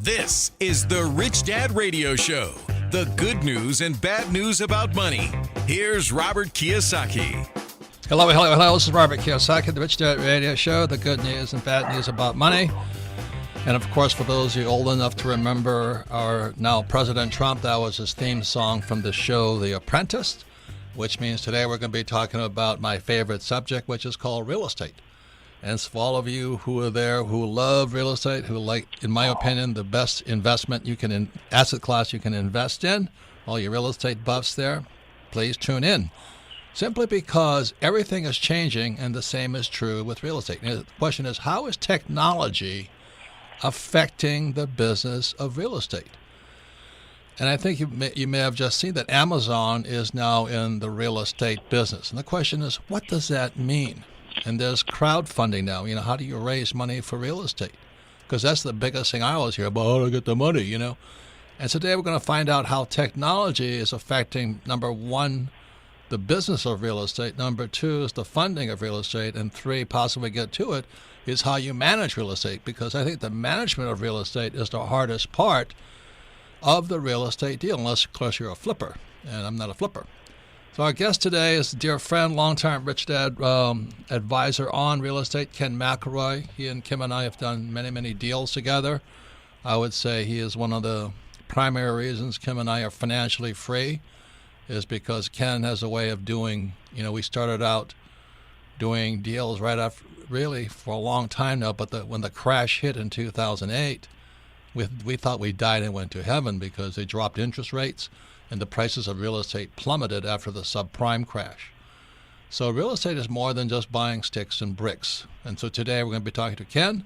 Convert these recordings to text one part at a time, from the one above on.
This is the Rich Dad Radio Show. The good news and bad news about money. Here's Robert Kiyosaki. Hello. This is Robert Kiyosaki, the Rich Dad Radio Show. The good news and bad news about money. And of course, for those of you old enough to remember our now President Trump, that was his theme song from the show The Apprentice, which means today we're going to be talking about my favorite subject, which is called real estate. And for all of you who are there who love real estate, who like, in my opinion, the best investment you can, asset class you can invest in, all you real estate buffs there, please tune in. Simply because everything is changing, and the same is true with real estate. And the question is, how is technology affecting the business of real estate? And I think you may have just seen that Amazon is now in the real estate business. And the question is, what does that mean? And there's crowdfunding now. How do you raise money for real estate? Because that's the biggest thing I always hear about, how do I get the money, And today we're going to find out how technology is affecting, number one, the business of real estate. Number two is the funding of real estate. And three, possibly get to it, is how you manage real estate. Because I think the management of real estate is the hardest part of the real estate deal, unless, of course, you're a flipper. And I'm not a flipper. So our guest today is a dear friend, longtime Rich Dad advisor on real estate, Ken McElroy. He and Kim and I have done many, many deals together. I would say he is one of the primary reasons Kim and I are financially free, is because Ken has a way of doing, we started out doing deals right after, really for a long time now, but when the crash hit in 2008, we thought we died and went to heaven because they dropped interest rates and the prices of real estate plummeted after the subprime crash. So real estate is more than just buying sticks and bricks. And so today we're going to be talking to Ken,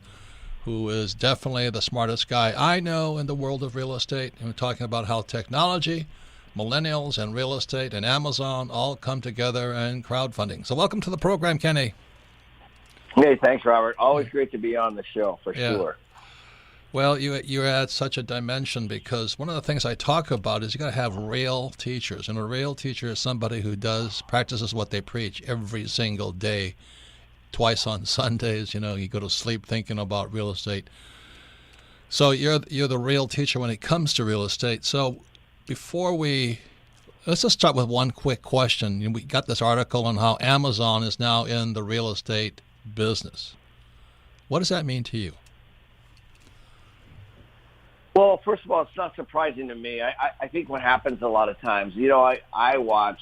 who is definitely the smartest guy I know in the world of real estate. And we're talking about how technology, millennials, and real estate and Amazon all come together and crowdfunding. So welcome to the program, Kenny. Hey, thanks, Robert. Always great to be on the show, for sure. Well, you add such a dimension, because one of the things I talk about is you got to have real teachers. And a real teacher is somebody who practices what they preach every single day, twice on Sundays. You go to sleep thinking about real estate. So you're the real teacher when it comes to real estate. So let's just start with one quick question. We got this article on how Amazon is now in the real estate business. What does that mean to you? Well, first of all, it's not surprising to me. I think what happens a lot of times, I watch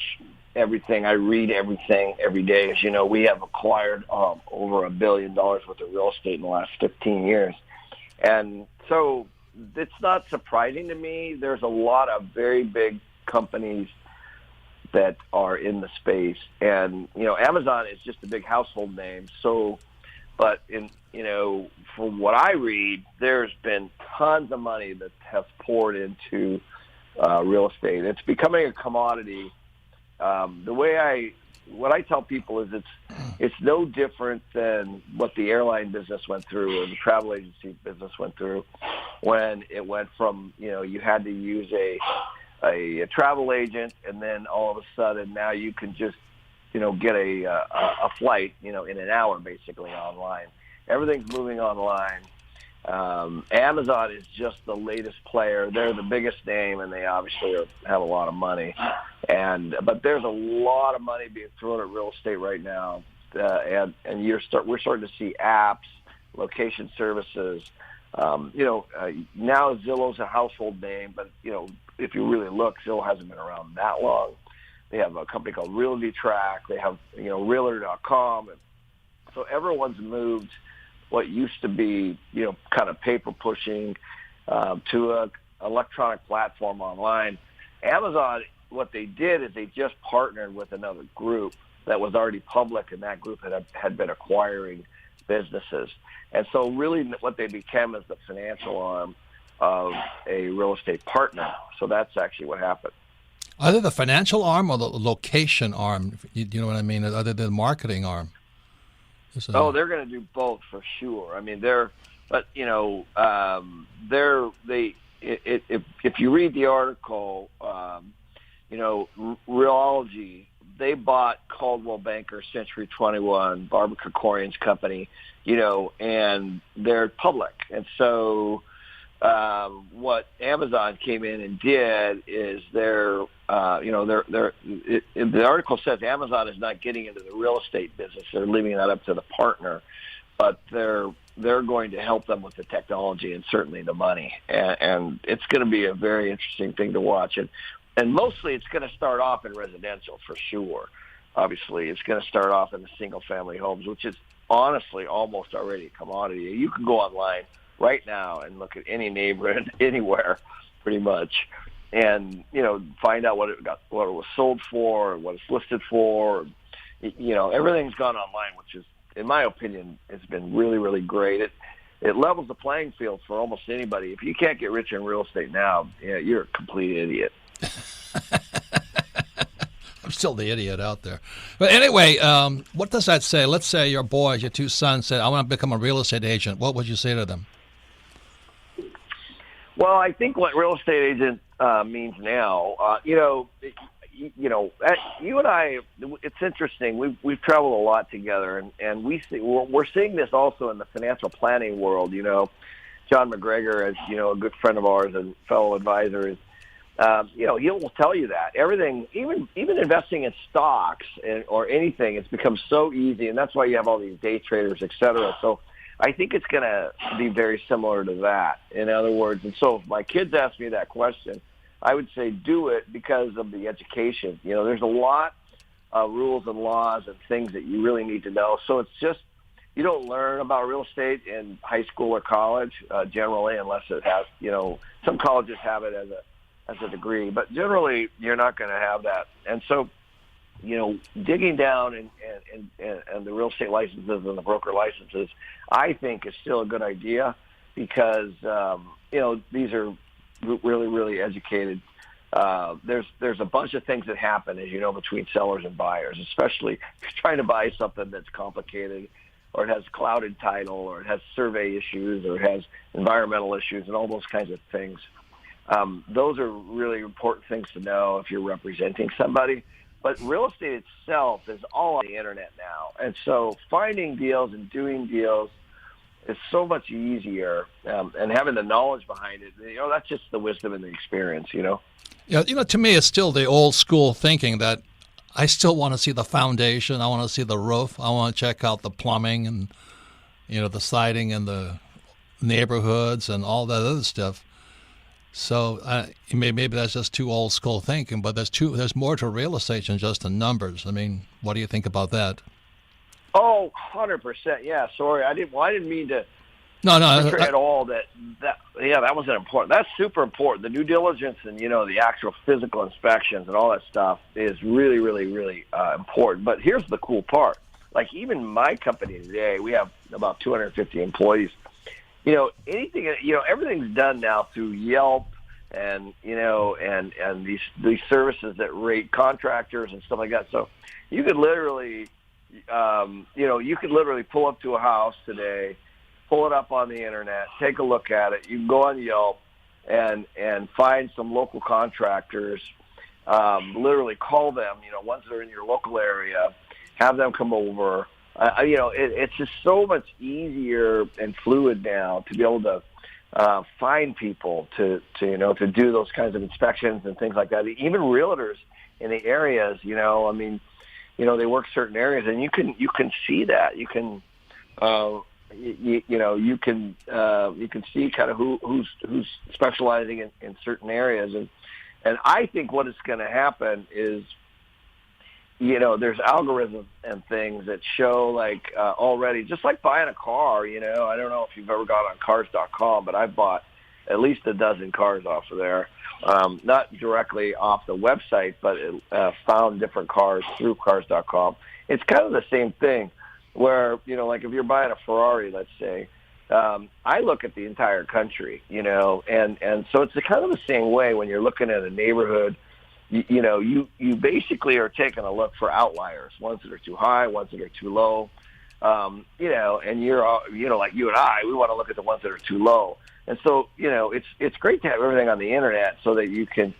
everything. I read everything every day. As you know, we have acquired over $1 billion worth of real estate in the last 15 years. And so it's not surprising to me. There's a lot of very big companies that are in the space. And, Amazon is just a big household name. So, but from what I read, there's been tons of money that has poured into real estate. It's becoming a commodity. What I tell people is it's no different than what the airline business went through or the travel agency business went through, when it went from, you had to use a travel agent, and then all of a sudden now you can just, get a flight, in an hour, basically, online. Everything's moving online. Amazon is just the latest player. They're the biggest name, and they obviously have a lot of money. But there's a lot of money being thrown at real estate right now, and we're starting to see apps, location services. Now Zillow's a household name, but if you really look, Zillow hasn't been around that long. They have a company called RealtyTrack. They have Realtor.com, and so everyone's moved what used to be, kind of paper pushing to an electronic platform online. Amazon, what they did is they just partnered with another group that was already public, and that group had been acquiring businesses. And so really what they became is the financial arm of a real estate partner. So that's actually what happened. Either the financial arm or the location arm, you know what I mean, other than the marketing arm. Oh, they're going to do both for sure. I mean, if you read the article, Realogy, they bought Coldwell Banker, Century 21, Barbara Krikorian's company, and they're public. And so what Amazon came in and did is the article says Amazon is not getting into the real estate business. They're leaving that up to the partner, but they're going to help them with the technology and certainly the money. And it's going to be a very interesting thing to watch. And mostly it's going to start off in residential for sure. Obviously, it's going to start off in the single-family homes, which is honestly almost already a commodity. You can go online right now and look at any neighborhood anywhere, pretty much, and find out what it was sold for, what it's listed for. Everything's gone online, which is, in my opinion, it's been really, really great. It levels the playing field for almost anybody. If you can't get rich in real estate now, you're a complete idiot. I'm still the idiot out there. But anyway, what does that say? Let's say your boys, your two sons, said, I want to become a real estate agent. What would you say to them? Well, I think what real estate agent means now, you and I, it's interesting. We've traveled a lot together, and we're seeing this also in the financial planning world. John McGregor, as a good friend of ours and fellow advisor, is he will tell you that everything, even investing in stocks or anything, it's become so easy, and that's why you have all these day traders, et cetera. So I think it's going to be very similar to that. In other words, and so if my kids ask me that question, I would say do it because of the education. There's a lot of rules and laws and things that you really need to know. So it's just, you don't learn about real estate in high school or college generally, unless it has, some colleges have it as a degree, but generally you're not going to have that. And so, digging down and the real estate licenses and the broker licenses, I think is still a good idea because, these are really, really educated. There's a bunch of things that happen, as you know, between sellers and buyers, especially if you're trying to buy something that's complicated or it has clouded title or it has survey issues or it has environmental issues and all those kinds of things. Those are really important things to know if you're representing somebody. But real estate itself is all on the internet now. And so finding deals and doing deals is so much easier, and having the knowledge behind it, that's just the wisdom and the experience, Yeah, to me, it's still the old school thinking that I still want to see the foundation. I want to see the roof. I want to check out the plumbing and, the siding and the neighborhoods and all that other stuff. So maybe that's just too old school thinking, but there's more to real estate than just the numbers. I mean, what do you think about that? Oh, 100%. Yeah, sorry. I didn't mean to No, at all that wasn't important. That's super important. The due diligence and, the actual physical inspections and all that stuff is really, really, really important. But here's the cool part. Like even my company today, we have about 250 employees. Anything, everything's done now through Yelp and, and these services that rate contractors and stuff like that. So you could literally, pull up to a house today, pull it up on the internet, take a look at it. You can go on Yelp and find some local contractors, literally call them, ones that are in your local area, have them come over. It's just so much easier and fluid now to be able to find people to do those kinds of inspections and things like that. Even realtors in the areas, they work certain areas, and you can see that. You can you can see kind of who's specializing in certain areas, and I think what is going to happen is, there's algorithms and things that show already, just like buying a car, I don't know if you've ever gone on cars.com, but I've bought at least a dozen cars off of there, not directly off the website, but found different cars through cars.com. It's kind of the same thing where, like if you're buying a Ferrari, let's say, I look at the entire country, and so it's kind of the same way when you're looking at a neighborhood. You basically are taking a look for outliers, ones that are too high, ones that are too low, and you're, like you and I, we want to look at the ones that are too low. And so, it's great to have everything on the internet so that you can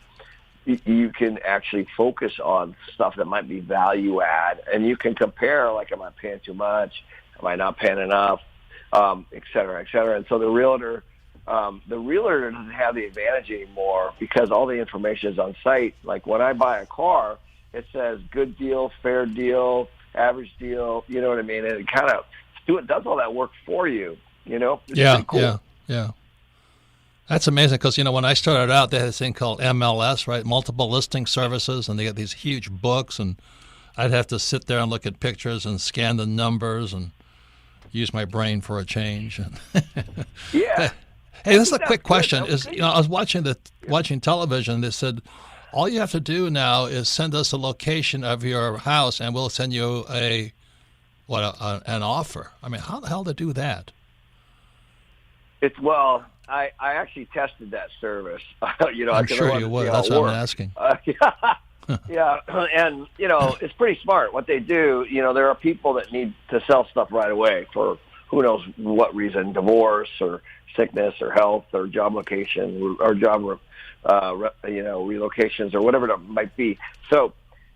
actually focus on stuff that might be value add, and you can compare, like, am I paying too much? Am I not paying enough? Et cetera, et cetera. And so the realtor The realtor doesn't have the advantage anymore because all the information is on site. Like when I buy a car, it says good deal, fair deal, average deal. You know what I mean? And it kind of does all that work for you. You know? It's pretty cool. Yeah. That's amazing because, when I started out, they had this thing called MLS, right? Multiple listing services, and they get these huge books, and I'd have to sit there and look at pictures and scan the numbers and use my brain for a change. Yeah. Hey, this is a quick question. I was watching television. They said all you have to do now is send us a location of your house, and we'll send you an offer. I mean, how the hell to do that? I actually tested that service. I'm sure you would. That's what I'm asking. Yeah, and it's pretty smart what they do. There are people that need to sell stuff right away for who knows what reason, divorce or sickness or health or job location or job relocations or whatever it might be. So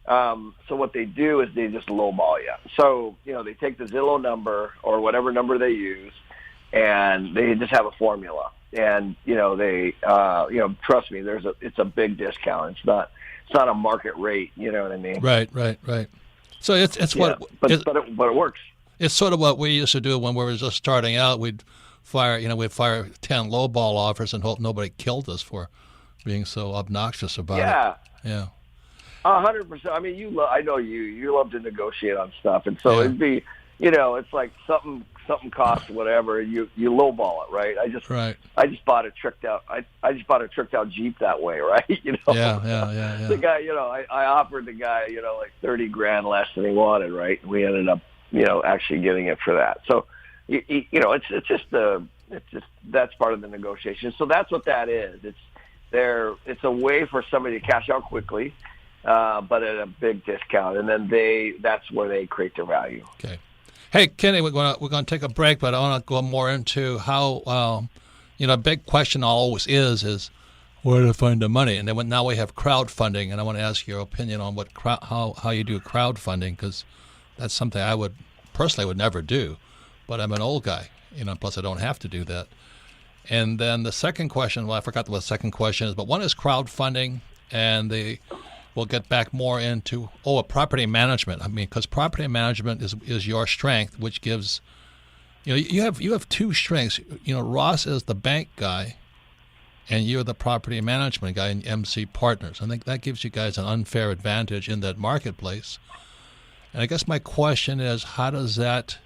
what they do is they just lowball you. So they take the Zillow number or whatever number they use, and they just have a formula. And they trust me, it's a big discount. It's not a market rate. You know what I mean? Right. So it's what, but it works. It's sort of what we used to do when we were just starting out. We'd fire 10 lowball offers and hope nobody killed us for being so obnoxious about it. Yeah. 100%. I mean, I know you love to negotiate on stuff, and so it'd be, it's like something costs whatever, you lowball it, right? I just bought a tricked out Jeep that way, right? Yeah. The guy, I offered the guy, like $30,000 less than he wanted, right? We ended up, actually getting it for that. So, it's just that's part of the negotiation. So that's what that is. It's a way for somebody to cash out quickly, but at a big discount, and then that's where they create their value. Okay. Hey, Kenny, we're going to take a break, but I want to go more into how, a big question always is where to find the money. And then now we have crowdfunding, and I want to ask your opinion on how you do crowdfunding, because that's something I would never do, but I'm an old guy, plus I don't have to do that. And then the second question, I forgot what the second question is, but one is crowdfunding, and we'll get back more into property management. I mean, because property management is your strength, which gives, you have two strengths. Ross is the bank guy, and you're the property management guy in MC Partners. I think that gives you guys an unfair advantage in that marketplace. And I guess my question is, how does that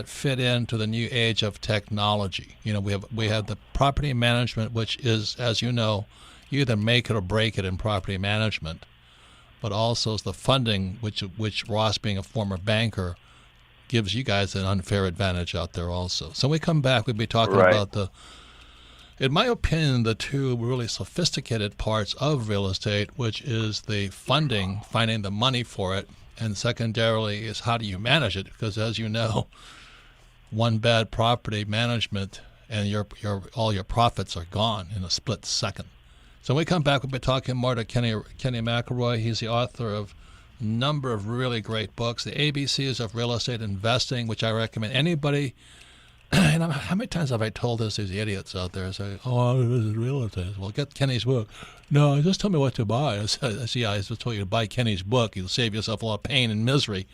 fit into the new age of technology? We have the property management, which is, as you know, you either make it or break it in property management, but also is the funding, which Ross, being a former banker, gives you guys an unfair advantage out there also. So when we come back, we'll be talking about in my opinion, the two really sophisticated parts of real estate, which is the funding, finding the money for it, and secondarily is how do you manage it? Because as you know, one bad property management and all your profits are gone in a split second. So when we come back, we'll be talking more to Kenny McElroy. He's the author of a number of really great books, The ABCs of Real Estate Investing, which I recommend anybody. And how many times have I told these idiots out there? Say, this is real estate. Well, get Kenny's book. No, just tell me what to buy. I just told you to buy Kenny's book. You'll save yourself a lot of pain and misery.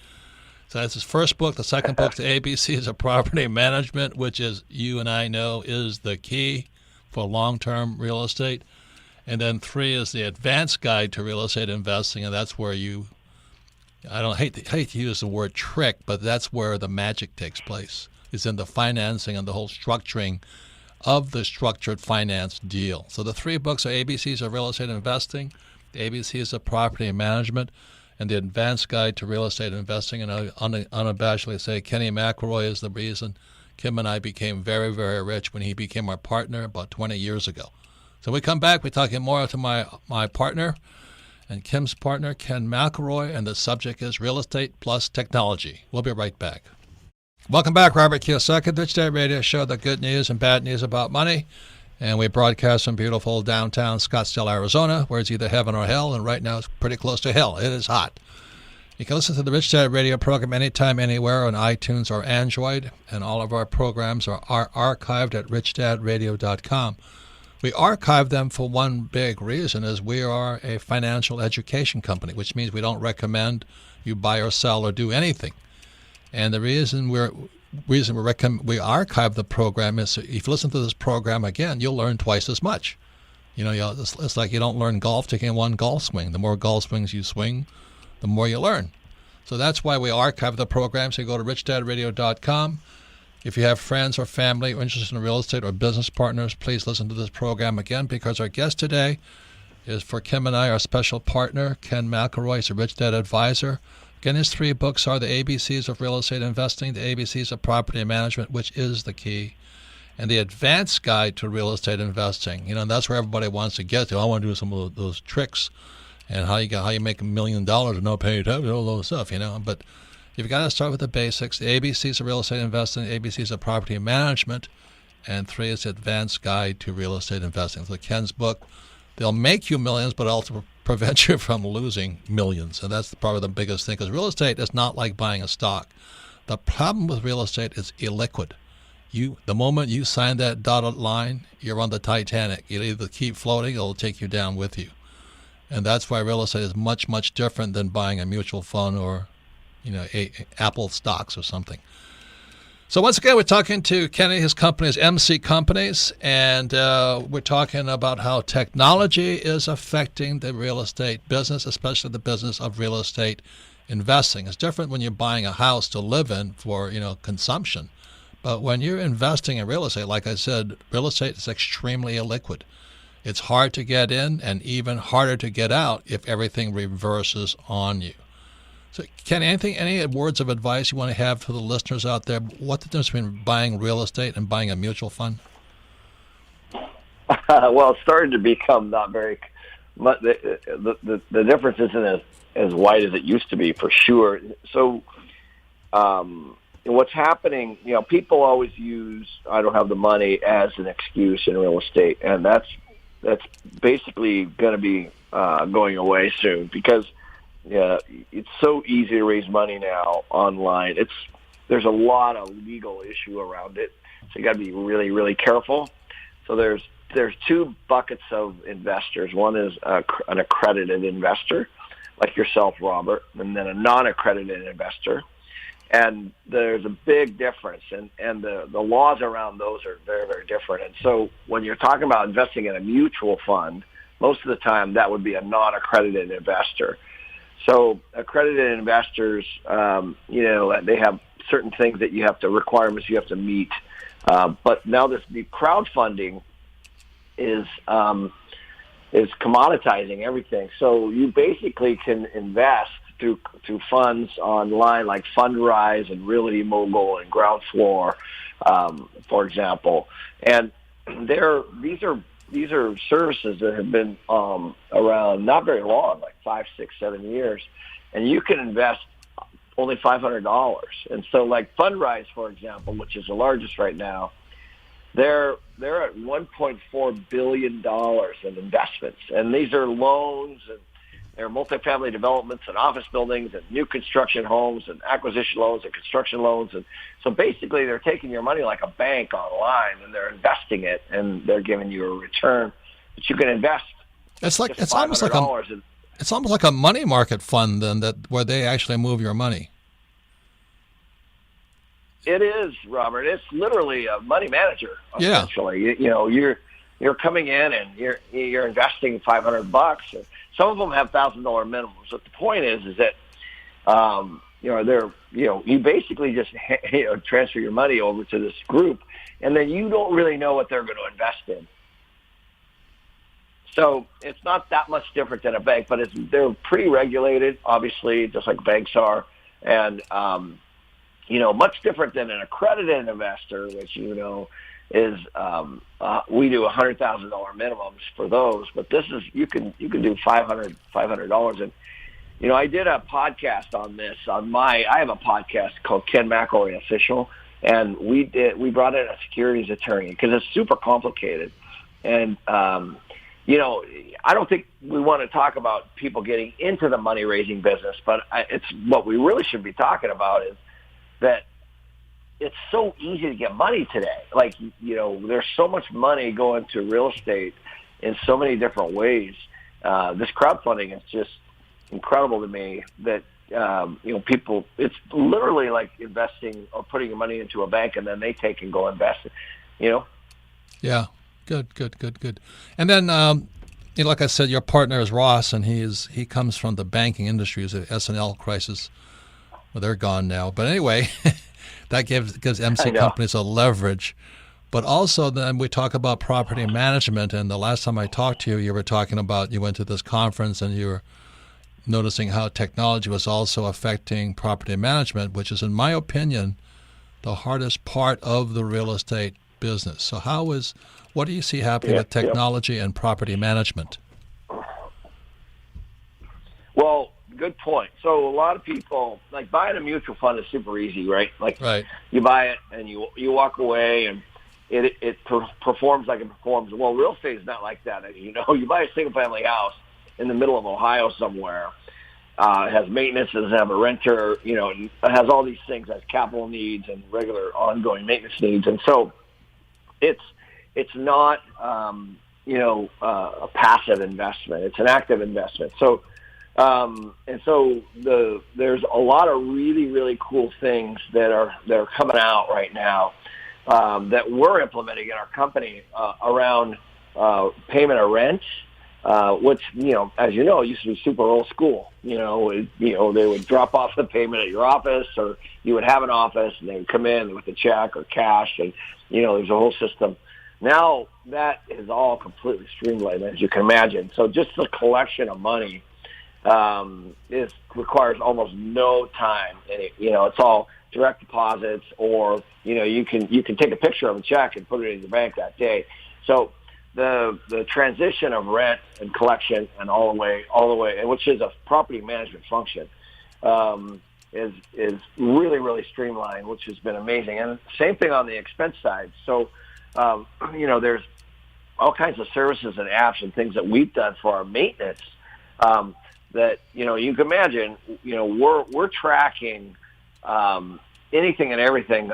So that's his first book. The second book, The ABCs of Property Management, which is, you and I know, is the key for long-term real estate. And then 3 is The Advanced Guide to Real Estate Investing, and that's where I hate to use the word trick, but that's where the magic takes place, is in the financing and the whole structuring of the structured finance deal. So the 3 books are ABCs of Real Estate Investing, the ABCs of Property Management, and The Advanced Guide to Real Estate Investing. And I unabashedly say Kenny McElroy is the reason Kim and I became very, very rich when he became our partner about 20 years ago. So when we come back, we're talking more to my partner and Kim's partner, Ken McElroy, and the subject is real estate plus technology. We'll be right back. Welcome back, Robert Kiyosaki, The Rich Dad Radio Show, the good news and bad news about money. And we broadcast from beautiful downtown Scottsdale, Arizona, where it's either heaven or hell, and right now it's pretty close to hell. It is hot. You can listen to the Rich Dad Radio program anytime, anywhere on iTunes or Android, and all of our programs are archived at richdadradio.com. We archive them for one big reason, is we are a financial education company, which means we don't recommend you buy or sell or do anything. And the reason we archive the program is if you listen to this program again, you'll learn twice as much. It's like you don't learn golf taking one golf swing. The more golf swings you swing, the more you learn. So that's why we archive the program. So you go to richdadradio.com. If you have friends or family interested in real estate or business partners, please listen to this program again, because our guest today is, for Kim and I, our special partner, Ken McElroy. He's a Rich Dad advisor. Again, his 3 books are The ABCs of Real Estate Investing, The ABCs of Property Management, which is the key, and The Advanced Guide to Real Estate Investing. That's where everybody wants to get to. I want to do some of those tricks and how you make $1 million and not pay taxes, all those stuff, But you've got to start with the basics. The ABCs of Real Estate Investing, the ABCs of Property Management, and 3 is The Advanced Guide to Real Estate Investing. So Ken's book, they'll make you millions, but also prevent you from losing millions. And that's probably the biggest thing, because real estate is not like buying a stock. The problem with real estate is illiquid. The moment you sign that dotted line, you're on the Titanic. You'll either keep floating or it'll take you down with you. And that's why real estate is much, much different than buying a mutual fund or, Apple stocks or something. So once again, we're talking to Kenny. His company is MC Companies, and we're talking about how technology is affecting the real estate business, especially the business of real estate investing. It's different when you're buying a house to live in for, consumption. But when you're investing in real estate, like I said, real estate is extremely illiquid. It's hard to get in and even harder to get out if everything reverses on you. So, Ken, any words of advice you want to have for the listeners out there? What's the difference between buying real estate and buying a mutual fund? Well, it's starting to become not very. The difference isn't as wide as it used to be, for sure. So, what's happening? People always use "I don't have the money" as an excuse in real estate, and that's basically going to be going away soon, because it's so easy to raise money now online. There's a lot of legal issue around it, so you got to be really, really careful. So there's 2 buckets of investors. One is an accredited investor, like yourself, Robert, and then a non-accredited investor. And there's a big difference, and the laws around those are very, very different. And so when you're talking about investing in a mutual fund, most of the time that would be a non-accredited investor. So accredited investors, they have certain things that requirements you have to meet. But now the crowdfunding is commoditizing everything. So you basically can invest through funds online, like Fundrise and Realty Mogul and Ground Floor, for example. And these are services that have been around not very long, like 5, 6, 7 years, and you can invest only $500. And so, like Fundrise, for example, which is the largest right now, they're at $1.4 billion in investments, and these are loans, and they're multifamily developments and office buildings and new construction homes and acquisition loans and construction loans. And so basically they're taking your money like a bank online, and they're investing it, and they're giving you a return that you can invest. It's almost like a money market fund then, where they actually move your money. It is, Robert. It's literally a money manager, essentially. Yeah. You're coming in and you're investing $500. Some of them have $1,000 minimums. But the point is that you basically just transfer your money over to this group, and then you don't really know what they're going to invest in. So it's not that much different than a bank, but they're pretty regulated, obviously, just like banks are, and much different than an accredited investor, which is we do $100,000 minimums for those, but this is you can do $500, and I did a podcast on this I have a podcast called Ken McElroy Official, and we brought in a securities attorney because it's super complicated, and I don't think we want to talk about people getting into the money-raising business, but it's what we really should be talking about is that it's so easy to get money today. Like, there's so much money going to real estate in so many different ways. This crowdfunding is just incredible to me that, people, it's literally like investing or putting your money into a bank and then they take and go invest it, Yeah. Good. And then, like I said, your partner is Ross, and he comes from the banking industry. Is the S&L crisis. Well, they're gone now. But anyway, that gives MC companies a leverage. But also then we talk about property management. And the last time I talked to you, you were talking about you went to this conference and you were noticing how technology was also affecting property management, which is, in my opinion, the hardest part of the real estate business. So what do you see happening with technology and property management? Well, good point. So a lot of people, like, buying a mutual fund is super easy, right? Like, right. You buy it and you walk away and it performs like it performs. Well, real estate is not like that. You buy a single family house in the middle of Ohio somewhere. It has maintenance, it doesn't have a renter, it has all these things, it has capital needs and regular ongoing maintenance needs. And so it's not, a passive investment. It's an active investment. So, there's a lot of really, really cool things that are coming out right now that we're implementing in our company around payment of rent, which, as you know, used to be super old school. They would drop off the payment at your office, or you would have an office and they would come in with a check or cash, and, there's a whole system. Now that is all completely streamlined, as you can imagine. So just the collection of money requires almost no time. And it's all direct deposits, or you can take a picture of a check and put it in your bank that day. So the transition of rent and collection and all the way, which is a property management function, is really, really streamlined, which has been amazing. And same thing on the expense side. So there's all kinds of services and apps and things that we've done for our maintenance that you can imagine. We're tracking anything and everything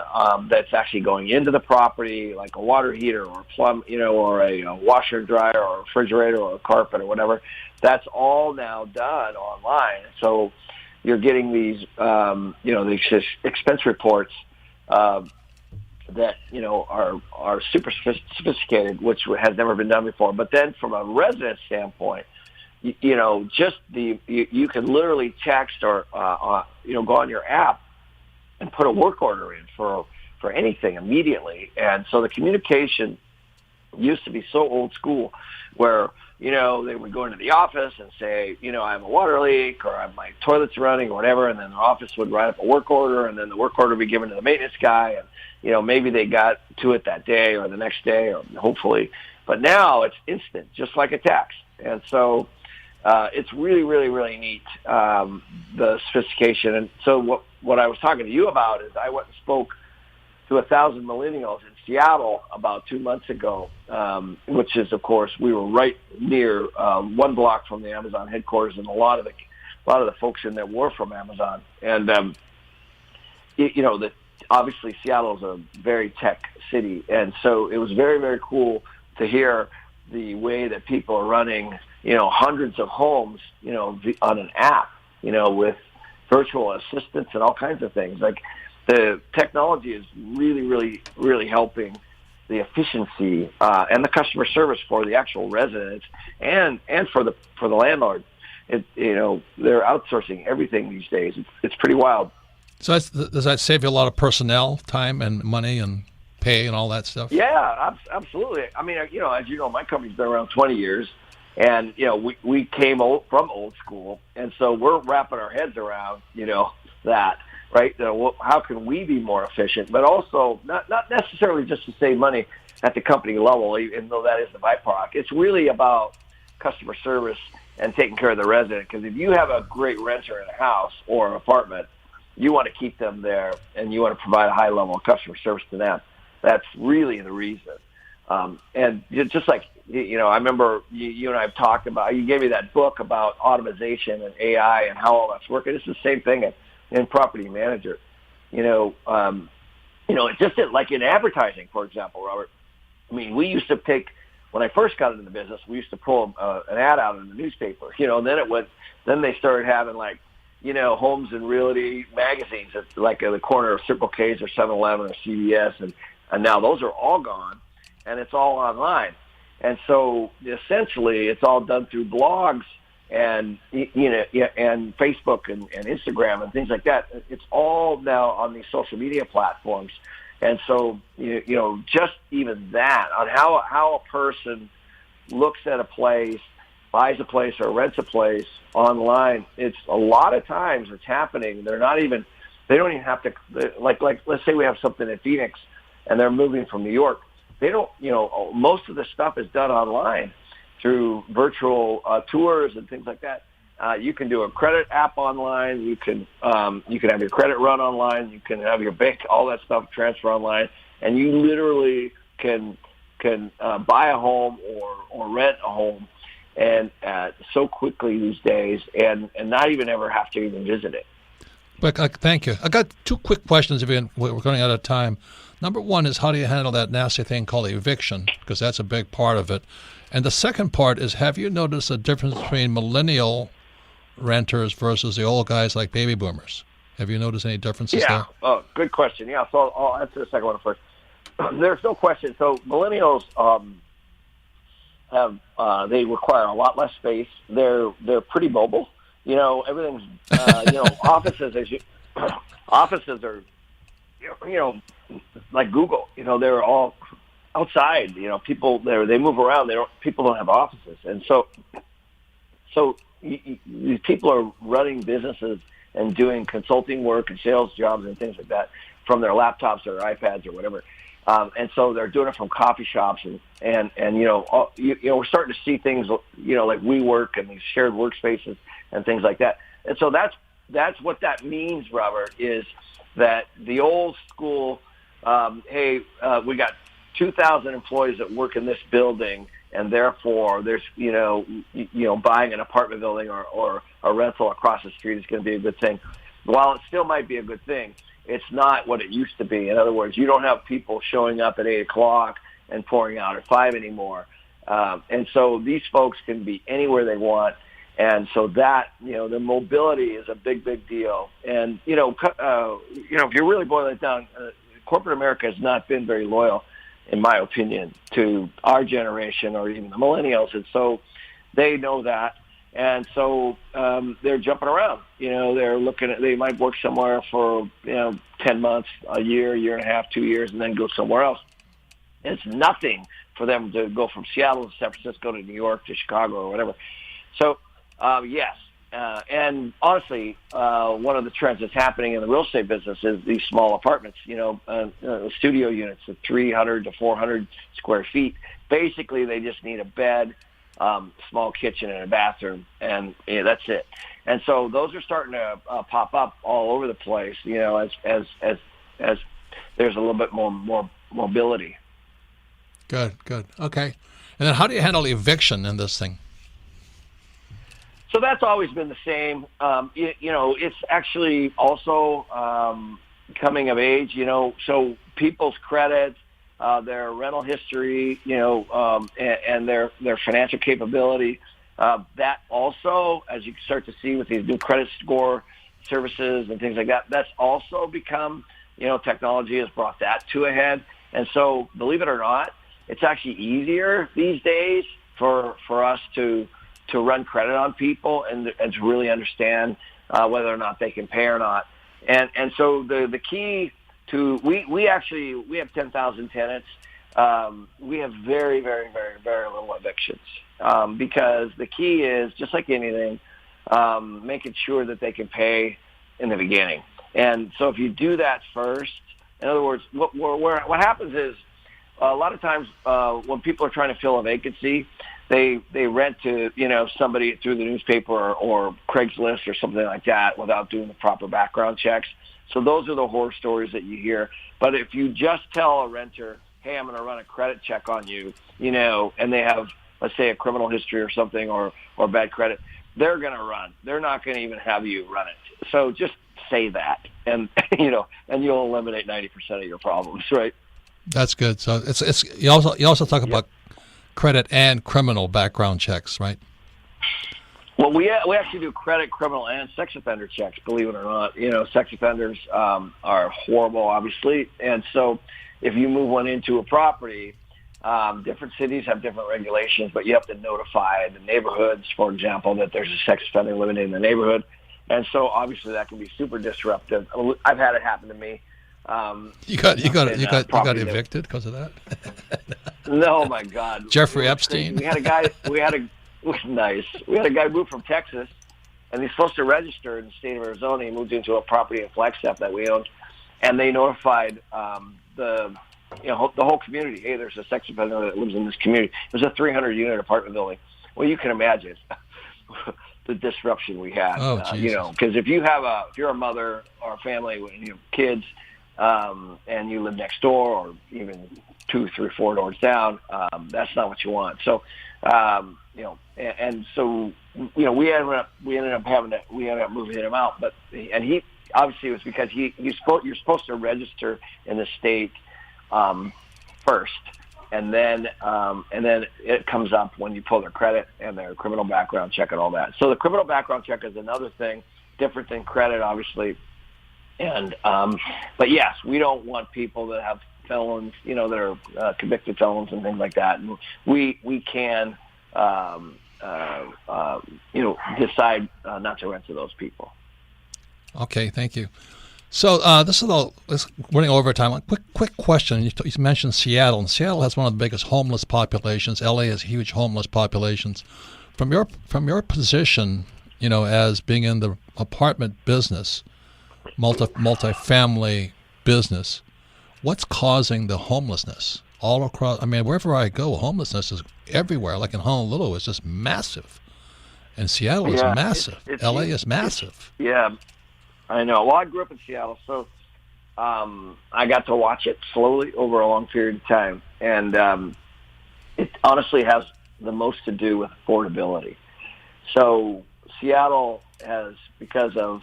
that's actually going into the property, like a water heater or a plumb, or a washer and dryer or a refrigerator or a carpet or whatever. That's all now done online. So you're getting these, these expense reports that are super sophisticated, which has never been done before. But then from a resident standpoint, you can literally text or go on your app and put a work order in for anything immediately. And so the communication used to be so old school, where they would go into the office and say, I have a water leak, or my toilet's running, or whatever, and then the office would write up a work order, and then the work order would be given to the maintenance guy, and maybe they got to it that day or the next day, or hopefully. But now it's instant, just like a text. And so it's really, really, really neat, the sophistication. And so what I was talking to you about is I went and spoke to 1,000 millennials in Seattle about 2 months ago, which is, of course, we were right near 1 block from the Amazon headquarters, and a lot of the folks in there were from Amazon. And obviously Seattle is a very tech city, and so it was very, very cool to hear the way that people are running, hundreds of homes, on an app, with virtual assistants and all kinds of things. Like, the technology is really, really, really helping the efficiency and the customer service for the actual residents and for the landlord. They're outsourcing everything these days. It's pretty wild. So does that save you a lot of personnel time and money and pay and all that stuff? Yeah, absolutely. I mean, as you know, my company's been around 20 years, and we came from old school, and so we're wrapping our heads around that. Right? How can we be more efficient? But also not necessarily just to save money at the company level, even though that is the byproduct. It's really about customer service and taking care of the resident. Because if you have a great renter in a house or an apartment, you want to keep them there, and you want to provide a high level of customer service to them. That's really the reason. And just like, I remember you and I have talked about, you gave me that book about automation and AI and how all that's working. It's the same thing in property manager. It's just like in advertising, for example, Robert. I mean, we used to when I first got into the business, we used to pull an ad out in the newspaper, and then they started having homes and realty magazines at like at the corner of Circle K's or 7-Eleven or CVS, and now those are all gone, and it's all online. And so essentially it's all done through blogs and, and Facebook and Instagram and things like that. It's all now on these social media platforms. And so, just even that on how a person looks at a place, buys a place or rents a place online, it's a lot of times it's happening. They don't even have to, like, let's say we have something in Phoenix and they're moving from New York. They don't, most of the stuff is done online through virtual tours and things like that. You can do a credit app online. You can have your credit run online. You can have your bank, all that stuff transfer online, and you literally can buy a home or rent a home, and so quickly these days, and not even ever have to even visit it. But thank you. I got two quick questions. We're running out of time. Number one is, how do you handle that nasty thing called eviction? Because that's a big part of it. And the second part is, have you noticed a difference between millennial renters versus the old guys like baby boomers? Have you noticed any differences there? Oh, good question. Yeah, so I'll answer the second one first. There's no question. So millennials they require a lot less space. They're pretty mobile. Everything's offices are like Google. They're all outside. People they move around. People don't have offices, and so these people are running businesses and doing consulting work and sales jobs and things like that from their laptops or their iPads or whatever. And so they're doing it from coffee shops and we're starting to see things, like WeWork and these shared workspaces and things like that. And so that's what that means, Robert, is that the old school, we got 2,000 employees that work in this building, and therefore there's, buying an apartment building or a rental across the street is going to be a good thing. While it still might be a good thing, it's not what it used to be. In other words, you don't have people showing up at 8 o'clock and pouring out at 5 anymore. And so these folks can be anywhere they want. And so that, the mobility is a big, big deal. And, if you really boil it down, corporate America has not been very loyal, in my opinion, to our generation or even the millennials. And so they know that. And so they're jumping around. They're they might work somewhere for, 10 months, a year and a half, 2 years, and then go somewhere else. It's nothing for them to go from Seattle to San Francisco to New York to Chicago or whatever. So, yes. And honestly, one of the trends that's happening in the real estate business is these small apartments, studio units of 300 to 400 square feet. Basically, they just need a bed, small kitchen and a bathroom, and that's it. And so those are starting to pop up all over the place, as there's a little bit more mobility. Good. Okay. And then how do you handle eviction in this thing? So that's always been the same. It's actually also coming of age, so people's credit, their rental history, and their financial capability. That also, as you start to see with these new credit score services and things like that, that's also become, technology has brought that to a head. And so, believe it or not, it's actually easier these days for us to run credit on people and to really understand whether or not they can pay or not. And so the key to we have 10,000 tenants. We have very, very, very, very little evictions because the key is, just like anything, making sure that they can pay in the beginning. And so if you do that first, in other words, what happens is a lot of times when people are trying to fill a vacancy, they rent to somebody through the newspaper or Craigslist or something like that without doing the proper background checks. So those are the horror stories that you hear. But if you just tell a renter, hey, I'm going to run a credit check on you, you know, and they have, let's say, a criminal history or something or bad credit, they're going to run. They're not going to even have you run it. So just say that, and you know, and you'll eliminate 90% of your problems, right? That's good. So it's you also talk about credit and criminal background checks, right? Well, we actually do credit, criminal, and sex offender checks. Believe it or not, you know, sex offenders are horrible, obviously, and so if you move one into a property, different cities have different regulations, but you have to notify the neighborhoods, for example, that there's a sex offender living in the neighborhood, and so obviously that can be super disruptive. I've had it happen to me. You got evicted because of that? No, my God. Jeffrey Epstein. We had a guy move from Texas, and he's supposed to register in the state of Arizona. He moved into a property in Flagstaff that we owned, and they notified the whole community. Hey, there's a sex offender that lives in this community. It was a 300-unit apartment building. Well, you can imagine the disruption we had. You know, because if you're a mother or a family with kids, and you live next door or even 2, 3, 4 doors down, that's not what you want. So, and so, you know, we ended up moving him out, and he obviously it was because you're supposed to register in the state first, and then it comes up when you pull their credit and their criminal background check and all that. So the criminal background check is another thing, different than credit, obviously. And but yes, we don't want people that have felons, you know, that are convicted felons and things like that. And we can decide not to rent to those people. Okay, thank you. So this is running over time. Quick question. You mentioned Seattle, and Seattle has one of the biggest homeless populations. LA has huge homeless populations. From your position, you know, as being in the apartment business, multi-family business, what's causing the homelessness all across? I mean, wherever I go, homelessness is everywhere. Like in Honolulu, it's just massive, and Seattle is massive. LA is massive. Yeah, I know. Well, I grew up in Seattle, so I got to watch it slowly over a long period of time, and it honestly has the most to do with affordability. So Seattle has, because of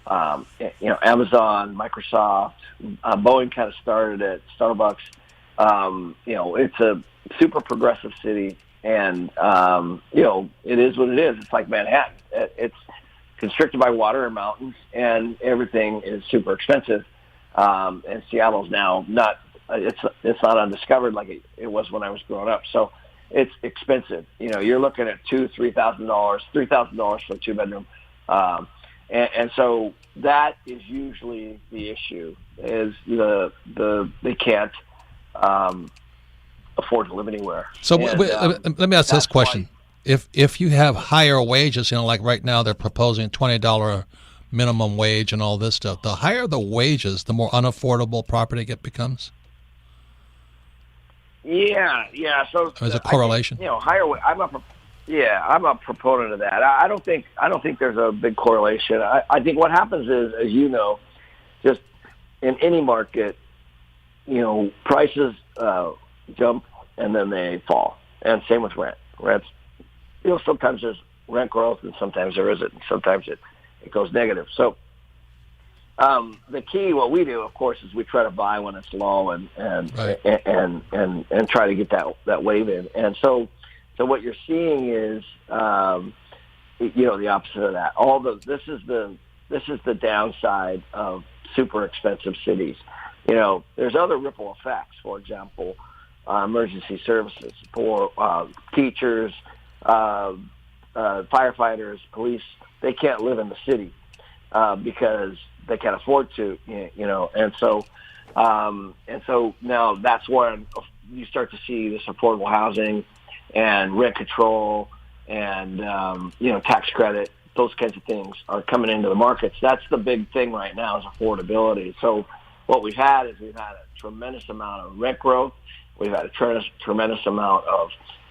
Amazon, Microsoft, Boeing kind of started it, Starbucks. It's a super progressive city, and it is what it is. It's like Manhattan. It's constricted by water and mountains, and everything is super expensive. And Seattle's now not. It's not undiscovered like it was when I was growing up. So it's expensive. You know, you're looking at $3,000 for a 2-bedroom. And so that is usually the issue, is they can't afford to live anywhere. So let me ask this question. If you have higher wages, you know, like right now they're proposing $20 minimum wage and all this stuff, the higher the wages, the more unaffordable property becomes? Yeah. So there's a correlation. Higher. I'm a proponent of that. I don't think there's a big correlation. I think what happens is, as you know, just in any market, prices jump and then they fall. And same with rent. Rents, sometimes there's rent growth and sometimes there isn't. And sometimes it goes negative. So the key, what we do, of course, is we try to buy when it's low and try to get that wave in. And so what you're seeing is, the opposite of that. This is the downside of super expensive cities. There's other ripple effects. For example, emergency services for teachers, firefighters, police. They can't live in the city because they can't afford to. And so now that's when you start to see this affordable housing and rent control and, tax credit, those kinds of things are coming into the markets. That's the big thing right now, is affordability. So what we've had a tremendous amount of rent growth. We've had a tremendous amount of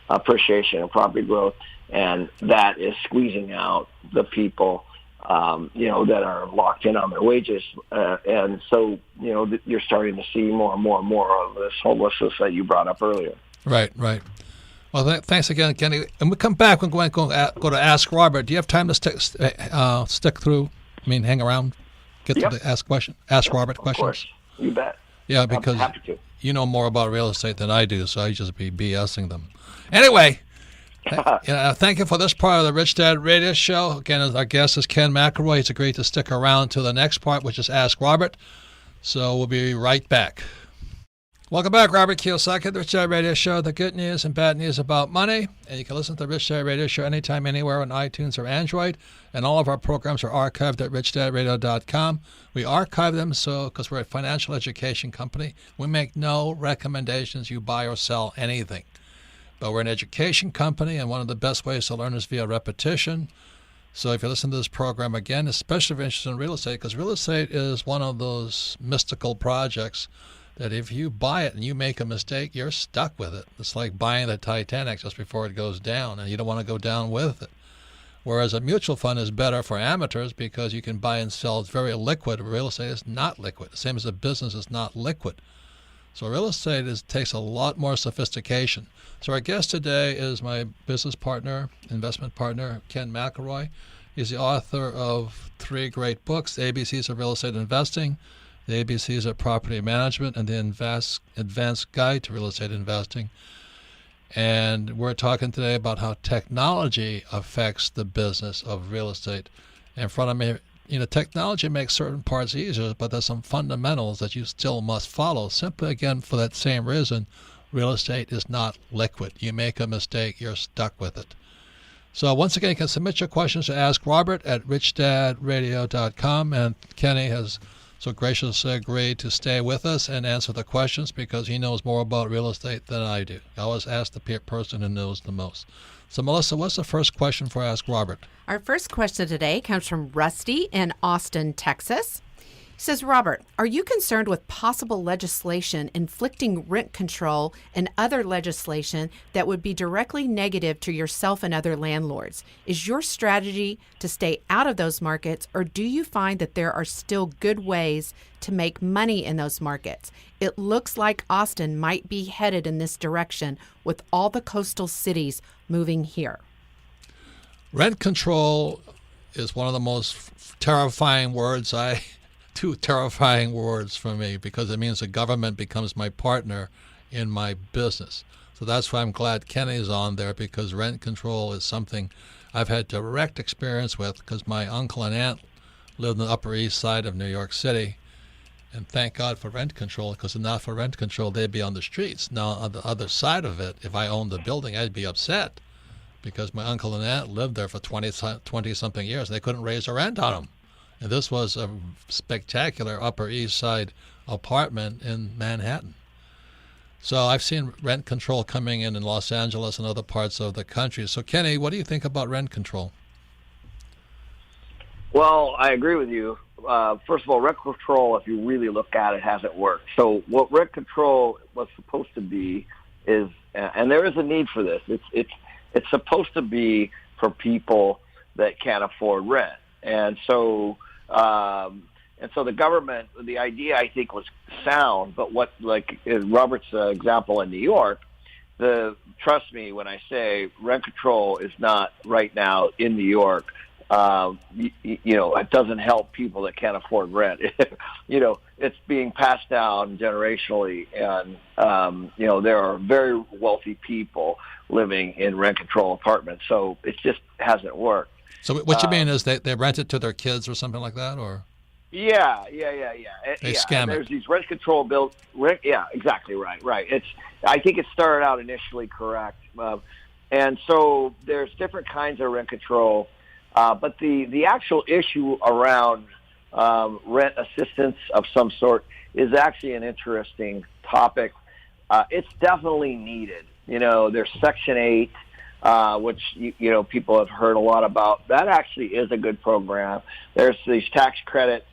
appreciation and property growth, and that is squeezing out the people that are locked in on their wages. And so, you're starting to see more and more and more of this homelessness that you brought up earlier. Right. Well, thanks again, Kenny. And we come back. We're going to go to Ask Robert. Do you have time to stick through? Hang around, get to the Ask Robert questions? Of course. You bet. Yeah, because I'm happy to. You know more about real estate than I do, so I just be BSing them. Anyway, thank you for this part of the Rich Dad Radio Show. Again, our guest is Ken McElroy. He's agreed to stick around to the next part, which is Ask Robert. So we'll be right back. Welcome back, Robert Kiyosaki, the Rich Dad Radio Show, the good news and bad news about money. And you can listen to the Rich Dad Radio Show anytime, anywhere on iTunes or Android. And all of our programs are archived at richdadradio.com. We archive them because we're a financial education company. We make no recommendations you buy or sell anything. But we're an education company, and one of the best ways to learn is via repetition. So if you listen to this program again, especially if you're interested in real estate, because real estate is one of those mystical projects that if you buy it and you make a mistake, you're stuck with it. It's like buying the Titanic just before it goes down, and you don't want to go down with it. Whereas a mutual fund is better for amateurs because you can buy and sell. It's very liquid. Real estate is not liquid. The same as a business is not liquid. So real estate takes a lot more sophistication. So our guest today is my business partner, investment partner, Ken McElroy. He's the author of 3 great books, The ABCs of Real Estate Investing, The ABCs of Property Management, and the Advanced Guide to Real Estate Investing. And we're talking today about how technology affects the business of real estate. In front of me, technology makes certain parts easier, but there's some fundamentals that you still must follow. Simply, again, for that same reason, real estate is not liquid. You make a mistake, you're stuck with it. So once again, you can submit your questions to Ask Robert at richdadradio.com, and Kenny has so graciously agreed to stay with us and answer the questions because he knows more about real estate than I do. I always ask the person who knows the most. So, Melissa, what's the first question for Ask Robert? Our first question today comes from Rusty in Austin, Texas. He says, Robert, are you concerned with possible legislation inflicting rent control and other legislation that would be directly negative to yourself and other landlords? Is your strategy to stay out of those markets, or do you find that there are still good ways to make money in those markets? It looks like Austin might be headed in this direction with all the coastal cities moving here. Rent control is one of the most terrifying words two terrifying words for me because it means the government becomes my partner in my business. So that's why I'm glad Kenny's on there, because rent control is something I've had direct experience with because my uncle and aunt lived on the Upper East Side of New York City. And thank God for rent control, because if not for rent control, they'd be on the streets. Now, on the other side of it, if I owned the building, I'd be upset because my uncle and aunt lived there for 20-something years. They couldn't raise the rent on them. And this was a spectacular Upper East Side apartment in Manhattan. So I've seen rent control coming in Los Angeles and other parts of the country. So, Kenny, what do you think about rent control? Well, I agree with you. First of all, rent control, if you really look at it, hasn't worked. So what rent control was supposed to be is, and there is a need for this, it's supposed to be for people that can't afford rent. And so the government, the idea I think was sound, but what, like in Robert's example in New York, trust me when I say rent control is not right now in New York. It doesn't help people that can't afford rent. It's being passed down generationally, and there are very wealthy people living in rent control apartments. So it just hasn't worked. So what you mean is they rent it to their kids or something like that, or? Yeah. They scam it. There's these rent control bills. Yeah, exactly right. I think it started out initially correct, and so there's different kinds of rent control. But the actual issue around rent assistance of some sort is actually an interesting topic. It's definitely needed. There's Section 8, which people have heard a lot about. That actually is a good program. There's these tax credits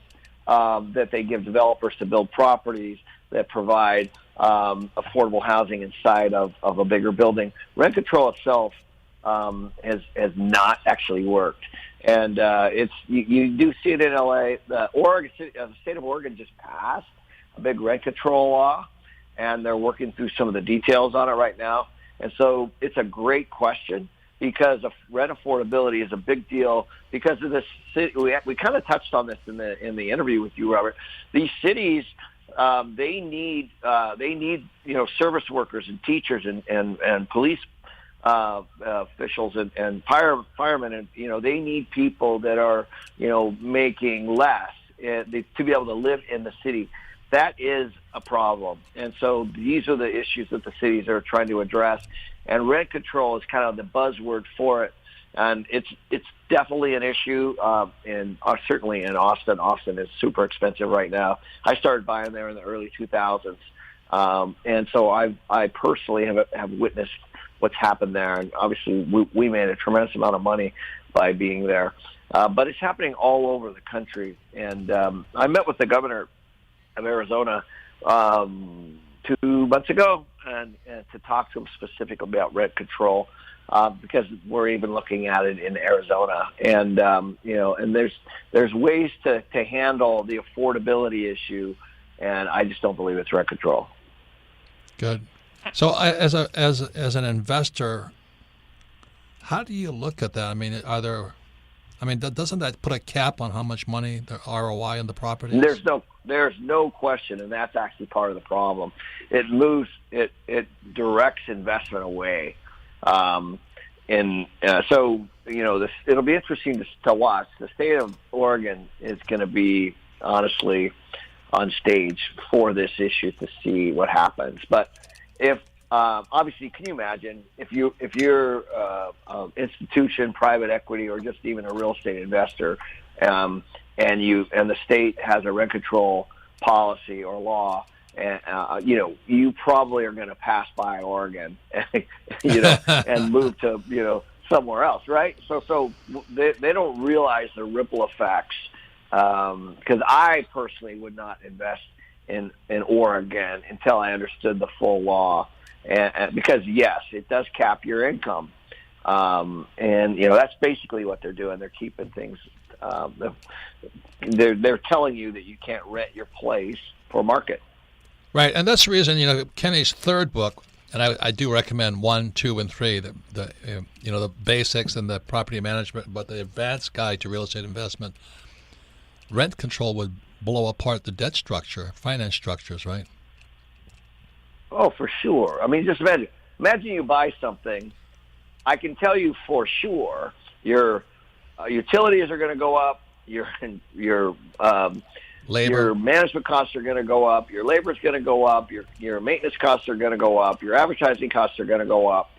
that they give developers to build properties that provide affordable housing inside of a bigger building. Rent control itself has not actually worked. And you do see it in LA. The state of Oregon just passed a big rent control law, and they're working through some of the details on it right now. And so it's a great question, because rent affordability is a big deal because of this city. We kind of touched on this in the interview with you, Robert. These cities, they need service workers and teachers and police officials and firemen, and they need people that are making less to be able to live in the city. That is a problem, and so these are the issues that the cities are trying to address. And rent control is kind of the buzzword for it, and it's definitely an issue. Certainly in Austin. Austin is super expensive right now. I started buying there in the early 2000s, and so I personally have witnessed what's happened there. And obviously, we made a tremendous amount of money by being there, but it's happening all over the country. And I met with the governor of Arizona 2 months ago, and to talk to him specifically about rent control, because we're even looking at it in Arizona. And and there's ways to handle the affordability issue, and I just don't believe it's rent control. Good. So as an investor, how do you look at that? I mean, doesn't that put a cap on how much money, the ROI on the property? There's no question, and that's actually part of the problem. It directs investment away, so it'll be interesting to watch. The state of Oregon is going to be honestly on stage for this issue to see what happens. But if obviously, can you imagine if you're institution, private equity, or just even a real estate investor, and the state has a rent control policy or law, and you probably are going to pass by Oregon, and move to somewhere else, right? So they don't realize the ripple effects, because I personally would not invest in Oregon until I understood the full law, and because yes, it does cap your income, and that's basically what they're doing. They're keeping things. They're telling you that you can't rent your place for market. Right, and that's the reason Kenny's third book, and I do recommend 1, 2, and 3, the basics and the property management, but the advanced guide to real estate investment. Rent control would blow apart the debt structure, finance structures, right? Oh, for sure. I mean, just imagine you buy something. I can tell you for sure your utilities are going to go up. Your labor, your management costs are going to go up. Your labor is going to go up. Your maintenance costs are going to go up. Your advertising costs are going to go up.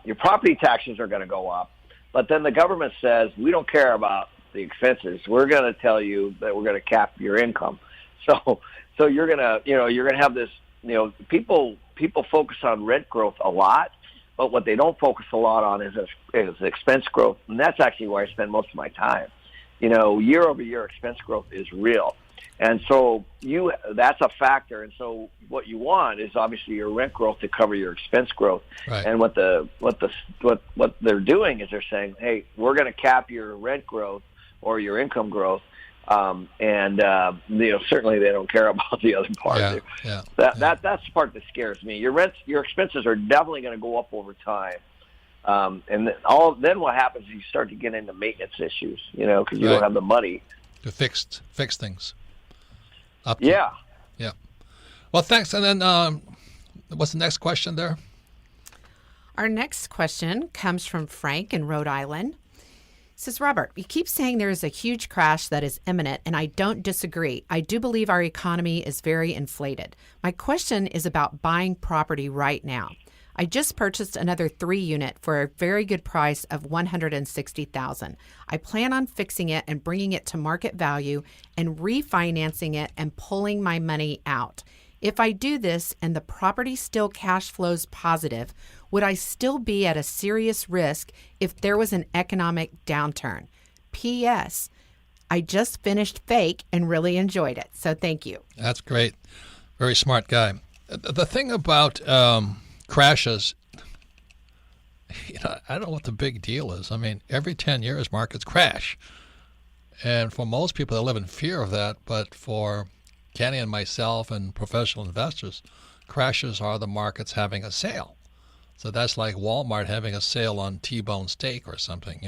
Your property taxes are going to go up. But then the government says, we don't care about the expenses. We're going to tell you that we're going to cap your income. So you're going to have this. People focus on rent growth a lot, but what they don't focus a lot on is expense growth, and that's actually where I spend most of my time. Year over year expense growth is real, and so that's a factor. And so what you want is obviously your rent growth to cover your expense growth. Right. And what they're doing is they're saying, hey, we're going to cap your rent growth or your income growth. Certainly they don't care about the other part. That's the part that scares me. Your expenses are definitely going to go up over time. Then what happens is you start to get into maintenance issues, because you don't have the money to fix things. Yeah. Well, thanks. And then what's the next question there? Our next question comes from Frank in Rhode Island. It says, Robert, you keep saying there is a huge crash that is imminent, and I don't disagree. I do believe our economy is very inflated. My question is about buying property right now. I just purchased another 3-unit for a very good price of $160,000. I plan on fixing it and bringing it to market value and refinancing it and pulling my money out. If I do this and the property still cash flows positive, would I still be at a serious risk if there was an economic downturn? P.S. I just finished Fake and really enjoyed it, so thank you. That's great. Very smart guy. The thing about crashes, I don't know what the big deal is. I mean, every 10 years markets crash. And for most people, they live in fear of that. But for Kenny and myself and professional investors, crashes are the markets having a sale. So that's like Walmart having a sale on T-bone steak or something,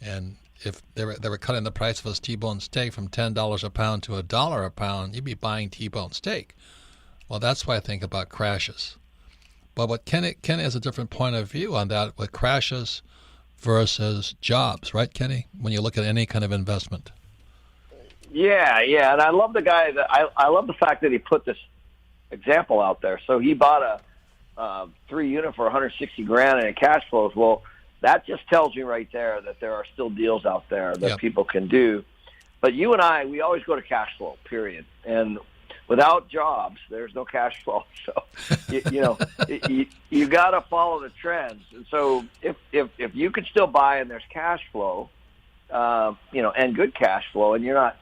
And if they were cutting the price of a T-bone steak from $10 a pound to $1 a pound, you'd be buying T-bone steak. Well, that's why I think about crashes. But what Kenny has a different point of view on that with crashes versus jobs, right, Kenny? When you look at any kind of investment. Yeah, and I love the guy that I love the fact that he put this example out there. So he bought a 3-unit for $160,000 in cash flows. Well, that just tells me right there that there are still deals out there that people can do. But you and I, we always go to cash flow, period. And without jobs, there's no cash flow. So, you got to follow the trends. And so if you can still buy and there's cash flow, and good cash flow, and you're not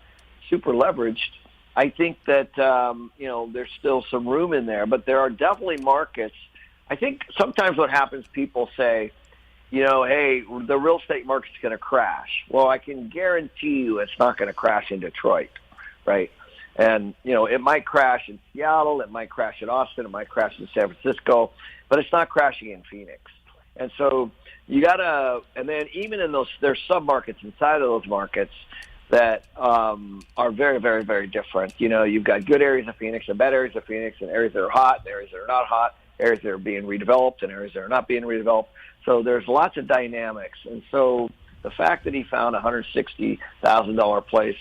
super leveraged, I think that, there's still some room in there. But there are definitely markets. I think sometimes what happens, people say, hey, the real estate market's going to crash. Well, I can guarantee you it's not going to crash in Detroit, right? And, it might crash in Seattle, it might crash in Austin, it might crash in San Francisco, but it's not crashing in Phoenix. And so you got to, and then even in those, there's sub-markets inside of those markets that are very, very, very different. You've got good areas of Phoenix and bad areas of Phoenix, and areas that are hot, and areas that are not hot, areas that are being redeveloped, and areas that are not being redeveloped. So there's lots of dynamics. And so the fact that he found a $160,000 place,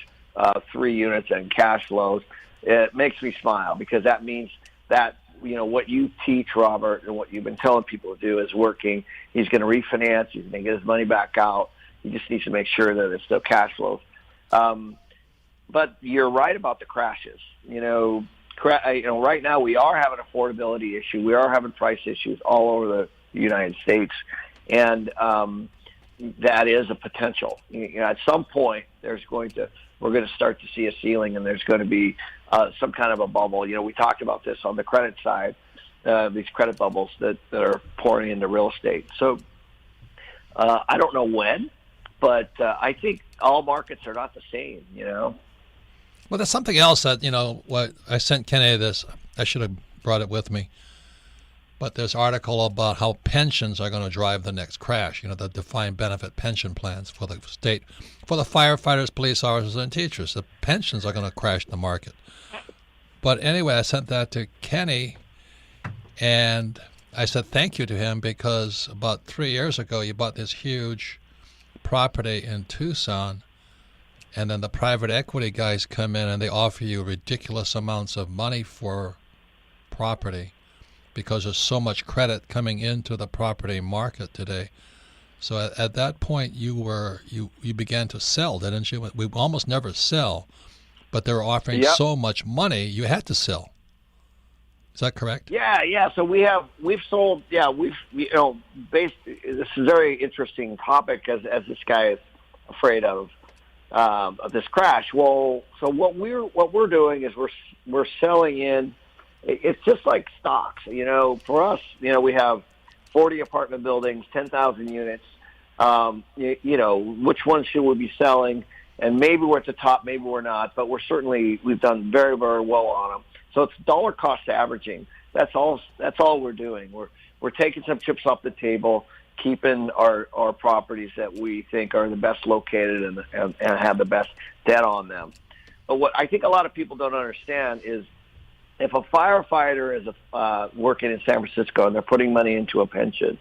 3 units and cash flows, it makes me smile, because that means that, what you teach, Robert, and what you've been telling people to do is working. He's going to refinance. He's going to get his money back out. He just needs to make sure that it's still cash flows. But you're right about the crashes. Right now we are having an affordability issue. We are having price issues all over the United States. And that is a potential. At some point, we're going to start to see a ceiling, and there's going to be some kind of a bubble. We talked about this on the credit side, these credit bubbles that are pouring into real estate. So I don't know when, but I think all markets are not the same, Well, there's something else that, what I sent Kenny this. I should have brought it with me. But there's an article about how pensions are going to drive the next crash, the defined benefit pension plans for the state, for the firefighters, police officers, and teachers. The pensions are going to crash the market. But anyway, I sent that to Kenny, and I said thank you to him, because about 3 years ago, you bought this huge property in Tucson, and then the private equity guys come in and they offer you ridiculous amounts of money for property, because there's so much credit coming into the property market today. So at that point, you began to sell, didn't you? We almost never sell, but they were offering so much money, you had to sell. Is that correct? Yeah. So we've sold. Yeah, this is a very interesting topic, as this guy is afraid of this crash. Well, so what we're doing is we're selling in. It's just like stocks, For us, we have 40 apartment buildings, 10,000 units. Which ones should we be selling? And maybe we're at the top, maybe we're not, but we've done very, very well on them. So it's dollar cost averaging. That's all we're doing. We're taking some chips off the table, keeping our properties that we think are the best located and have the best debt on them. But what I think a lot of people don't understand is, if a firefighter is working in San Francisco and they're putting money into a pension,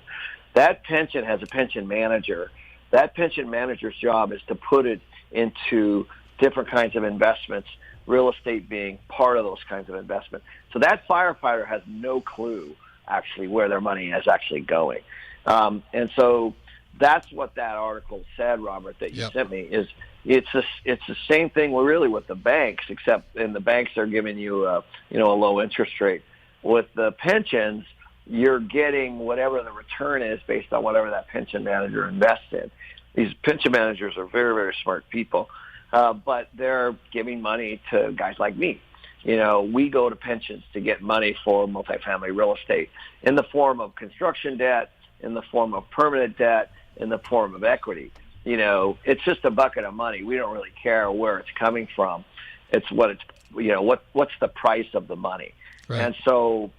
that pension has a pension manager. That pension manager's job is to put it into different kinds of investments, real estate being part of those kinds of investments. So that firefighter has no clue, actually, where their money is actually going. And so that's what that article said, Robert, that you sent me, is it's the same thing really with the banks, except in the banks they're giving you a low interest rate. With the pensions, you're getting whatever the return is based on whatever that pension manager invests in. These pension managers are very, very smart people, but they're giving money to guys like me. We go to pensions to get money for multifamily real estate in the form of construction debt, in the form of permanent debt, in the form of equity. It's just a bucket of money. We don't really care where it's coming from. It's what's the price of the money. Right. And so,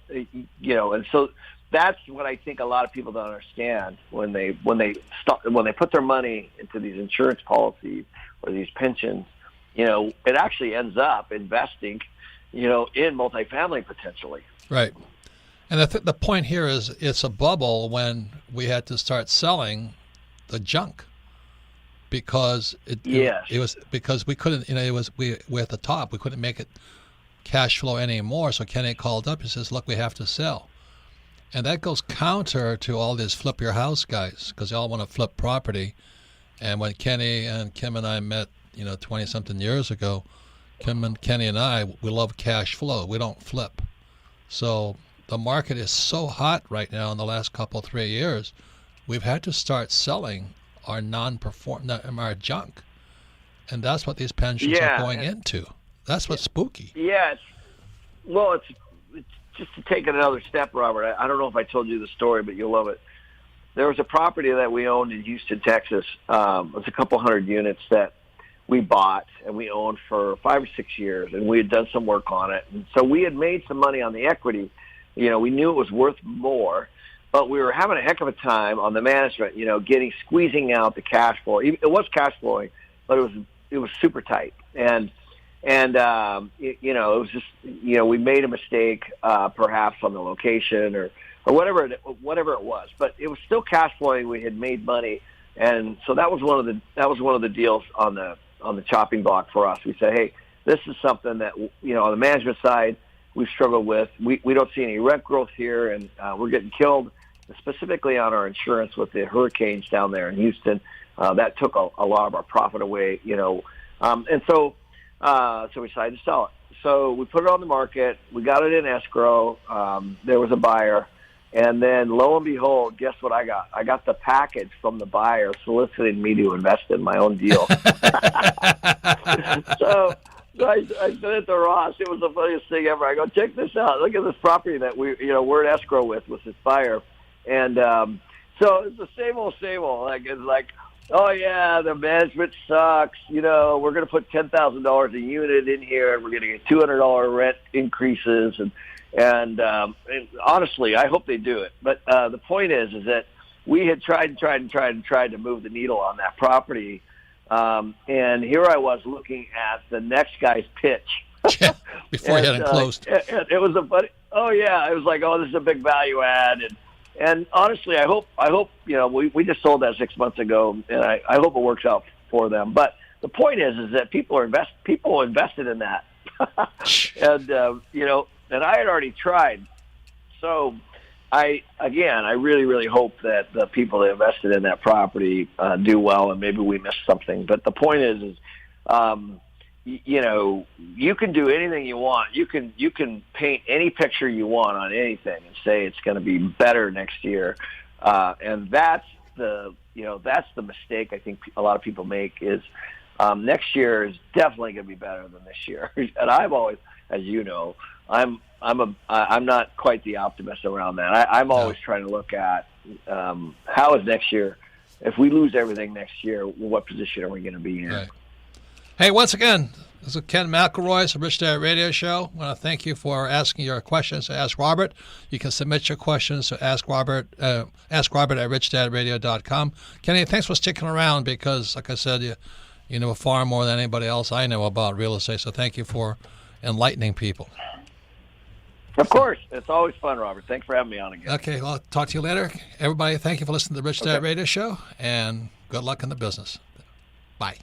that's what I think a lot of people don't understand when they put their money into these insurance policies or these pensions. It actually ends up investing, in multifamily potentially. Right. And the point here is it's a bubble when we had to start selling the junk because it was because we couldn't, we're at the top. We couldn't make it cash flow anymore. So Kenny called up. He says, look, we have to sell. And that goes counter to all these flip your house guys because they all want to flip property. And when Kenny and Kim and I met, 20-something years ago, Kenny and I, we love cash flow. We don't flip. So the market is so hot right now in the last 3 years, we've had to start selling our our junk. And that's what these pensions are going into. That's what's spooky. Yeah. It's just to take it another step, Robert. I don't know if I told you the story, but you'll love it. There was a property that we owned in Houston, Texas. It was a couple hundred units that we bought and we owned for 5 or 6 years, and we had done some work on it. And so we had made some money on the equity. We knew it was worth more, but we were having a heck of a time on the management, squeezing out the cash flow. It was cash flowing, but it was super tight. And it was just, we made a mistake, perhaps on the location or whatever it was, but it was still cash flowing. We had made money. And so that was one of the deals on the chopping block for us. We said, hey, this is something that, on the management side, we've struggled with. We don't see any rent growth here, and we're getting killed, specifically on our insurance with the hurricanes down there in Houston. That took a lot of our profit away, and so we decided to sell it. So we put it on the market. We got it in escrow. There was a buyer. And then, lo and behold, guess what I got? I got the package from the buyer soliciting me to invest in my own deal. So I said it to Ross. It was the funniest thing ever. I go, check this out. Look at this property that we're in escrow with this buyer. And so it's the same old. It's like, oh, yeah, the management sucks. We're going to put $10,000 a unit in here, and we're going to get $200 rent increases. And honestly, I hope they do it. But the point is that we had tried to move the needle on that property. And here I was looking at the next guy's pitch. Before he had it closed. It was a funny. Oh, yeah. It was like, oh, this is a big value add. And honestly, I hope we just sold that 6 months ago, and I hope it works out for them. But the point is that people invested in that. And I had already tried. So I really, really hope that the people that invested in that property do well, and maybe we missed something. But the point is you can do anything you want. You can paint any picture you want on anything and say it's going to be better next year. And that's the mistake I think a lot of people make is next year is definitely going to be better than this year. And I've always, as you know, I'm not quite the optimist around that. I'm always trying to look at how is next year. If we lose everything next year, what position are we going to be in? Right. Hey, once again, this is Ken McElroy's Rich Dad Radio Show. I want to thank you for asking your questions to Ask Robert. You can submit your questions to Ask Robert at richdadradio.com. Kenny, thanks for sticking around because, like I said, you know far more than anybody else I know about real estate. So thank you for enlightening people. Of course. It's always fun, Robert. Thanks for having me on again. Okay, well, I'll talk to you later. Everybody, thank you for listening to the Rich Dad Radio Show, and good luck in the business. Bye.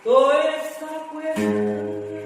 Though it's stuck with